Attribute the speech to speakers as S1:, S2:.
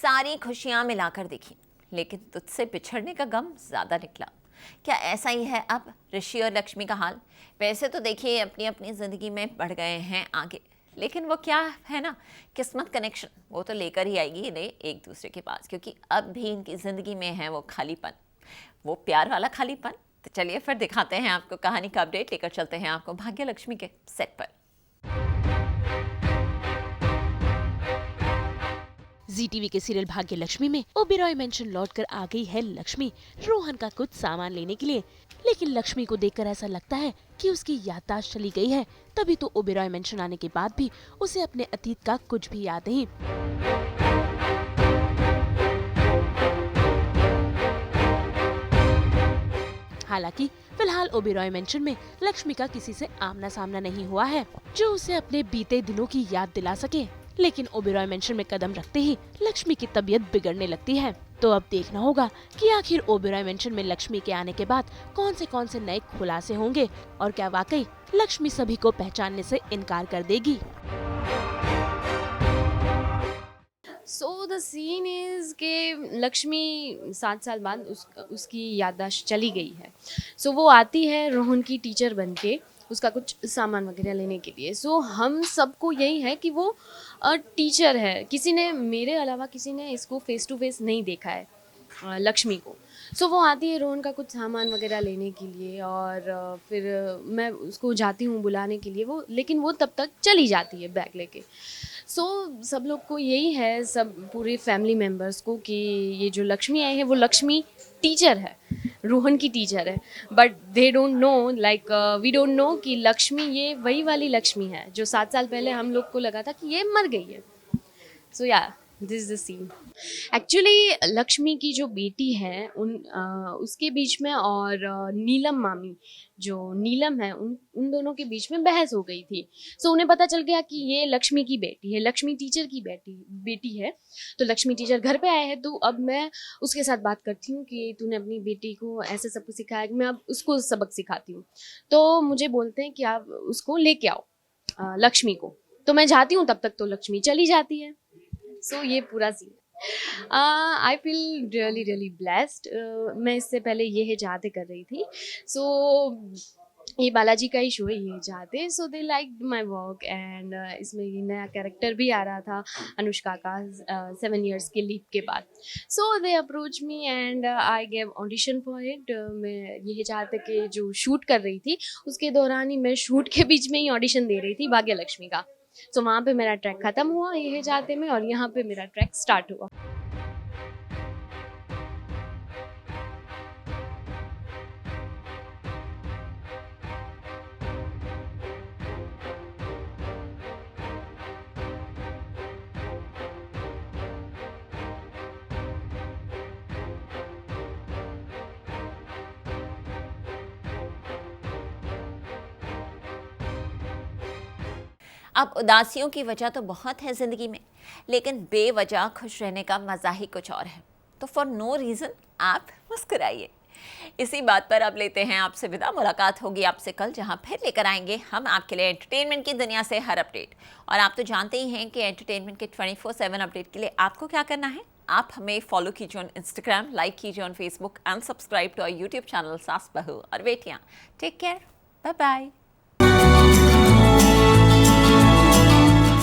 S1: सारी खुशियां मिलाकर देखी, लेकिन तुझसे बिछड़ने का गम ज्यादा निकला। क्या ऐसा ही है अब ऋषि और लक्ष्मी का हाल? वैसे तो देखिए अपनी अपनी जिंदगी में बढ़ गए हैं आगे, लेकिन वो क्या है ना, किस्मत कनेक्शन वो तो लेकर ही आएगी इन्हें एक दूसरे के पास, क्योंकि अब भी इनकी जिंदगी में है वो खालीपन, वो प्यार वाला खालीपन। तो चलिए फिर दिखाते हैं आपको कहानी का अपडेट, लेकर चलते हैं आपको भाग्य लक्ष्मी के सेट पर।
S2: जी टीवी के सीरियल भाग्य लक्ष्मी में ओबेरॉय मेंशन लौटकर आ गई है लक्ष्मी रोहन का कुछ सामान लेने के लिए। लेकिन लक्ष्मी को देखकर ऐसा लगता है कि उसकी याददाश्त चली गई है। तभी तो ओबेरॉय मेंशन आने के बाद भी उसे अपने अतीत का कुछ भी याद नहीं। हालांकि फिलहाल ओबेरॉय मेंशन में लक्ष्मी का किसी से आमना सामना नहीं हुआ है जो उसे अपने बीते दिनों की याद दिला सके। लेकिन ओबेरॉय मेंशन में कदम रखते ही लक्ष्मी की तबीयत बिगड़ने लगती है। तो अब देखना होगा कि आखिर ओबेरॉय मेंशन में लक्ष्मी के आने के बाद कौन से नए खुलासे होंगे और क्या वाकई लक्ष्मी सभी को पहचानने से इनकार कर देगी।
S3: सो द सीन इज़ के लक्ष्मी 7 साल बाद उसकी याददाश्त चली गई है। सो वो आती है रोहन की टीचर बन के उसका कुछ सामान वगैरह लेने के लिए। सो हम सबको यही है कि वो टीचर है, किसी ने मेरे अलावा किसी ने इसको फेस टू फेस नहीं देखा है लक्ष्मी को। सो वो आती है रोहन का कुछ सामान वगैरह लेने के लिए और फिर मैं उसको जाती हूँ बुलाने के लिए, वो लेकिन वो तब तक चली जाती है बैग लेके। सो सब लोग को यही है, सब पूरे फैमिली मेम्बर्स को, कि ये जो लक्ष्मी आई है वो लक्ष्मी टीचर है, रोहन की टीचर है। But they don't know, like we don't know कि लक्ष्मी ये वही वाली लक्ष्मी है जो 7 साल पहले हम लोग को लगा था कि ये मर गई है। So yeah this is the scene. Actually Lakshmi की जो बेटी है उसके बीच में और नीलम मामी जो नीलम है उन दोनों के बीच में बहस हो गई थी। सो उन्हें पता चल गया कि ये लक्ष्मी की बेटी है, लक्ष्मी टीचर की बेटी है। तो लक्ष्मी टीचर घर पे आए हैं, तो अब मैं उसके साथ बात करती हूँ कि तूने अपनी बेटी को ऐसे सब कुछ सिखाया, कि मैं अब उसको सबक सिखाती हूँ। तो मुझे बोलते हैं कि आप उसको लेके आओ लक्ष्मी को। तो मैं जाती हूँ, तब तक तो लक्ष्मी चली जाती है। सो ये पूरा सीन है। I feel really blessed. मैं इससे पहले ये जाते कर रही थी। सो ये बालाजी का ही शो है ये जाते। So they like my work and इसमें ये नया कैरेक्टर भी आ रहा था अनुष्का का 7 years के लीप के बाद। So they approach me and I gave audition for it. मैं ये जाते के जो शूट कर रही थी उसके दौरान ही, मैं शूट के बीच में ही ऑडिशन दे रही थी भाग्य लक्ष्मी का। सो वहाँ पे मेरा ट्रैक ख़त्म हुआ ये जाते में, और यहाँ पे मेरा ट्रैक स्टार्ट हुआ।
S1: अब उदासियों की वजह तो बहुत है ज़िंदगी में, लेकिन बेवजह खुश रहने का मज़ा ही कुछ और है। तो फॉर नो रीज़न आप मुस्कुराइए। इसी बात पर अब लेते हैं आपसे विदा। मुलाकात होगी आपसे कल, जहां फिर लेकर आएंगे हम आपके लिए एंटरटेनमेंट की दुनिया से हर अपडेट। और आप तो जानते ही हैं कि एंटरटेनमेंट के 24/7 अपडेट के लिए आपको क्या करना है। आप हमें फॉलो कीजिए ऑन इंस्टाग्राम, लाइक कीजिए on Facebook and subscribe to our YouTube channel Saas Bahu Aur Betiyan. Take care, bye bye.